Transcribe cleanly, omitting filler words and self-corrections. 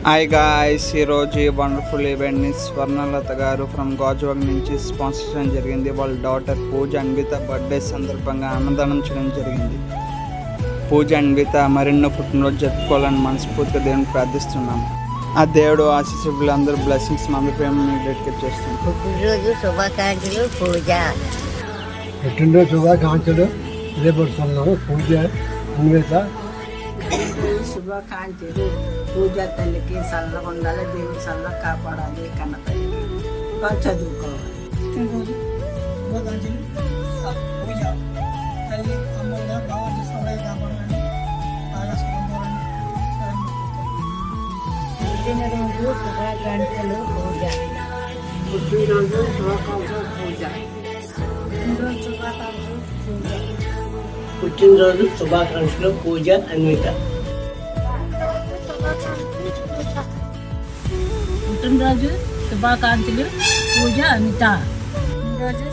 Hi guys, ఈరోజు ఈ wonderful ఈవెంట్ని Swarnalatha గారు ఫ్రమ్ గాజువాక్ నుంచి స్పాన్సర్ చేయడం జరిగింది. వాళ్ళ డాటర్ పూజ అన్విత బర్త్డే సందర్భంగా అన్నదానం చేయడం జరిగింది. పూజ అన్విత మరెన్నో పుట్టినరోజు జరుపుకోవాలని మనస్ఫూర్తిగా దేవుని ప్రార్థిస్తున్నాం. ఆ దేవుడు ఆశీస్సులు అందరూ బ్లెస్సింగ్స్ మన ప్రేమ డెడికేట్ చేస్తున్నాం. పుట్టినరోజు శుభాకాంక్షలు పూజ. పుట్టినరోజు శుభాకాంక్షలు తెలియపరుస్తున్నాను. పూజ అన్విత శుభాకాంక్షలు. పూజ తల్లికి చల్లగా ఉండాలి, దేవుని చల్లగా కాపాడాలి, కన్న తల్లికి బాగా చదువుకోవాలి. శుభాకాంక్షలు. పూజ తల్లి అమ్మగా బాగా చూసుకోవాలి, కాపాడాలని బాగా చదువుకోవాలని పుట్టినరోజు శుభాకాంక్షలు పూజ. పుట్టినరోజు శుభాకాంక్షలు పూజ. పుట్టినరోజు శుభాకాంక్షలు పూజ అన్విత. పుట్టినరోజు శుభాకాంక్షలు పూజ అనిత. పుట్టినరోజు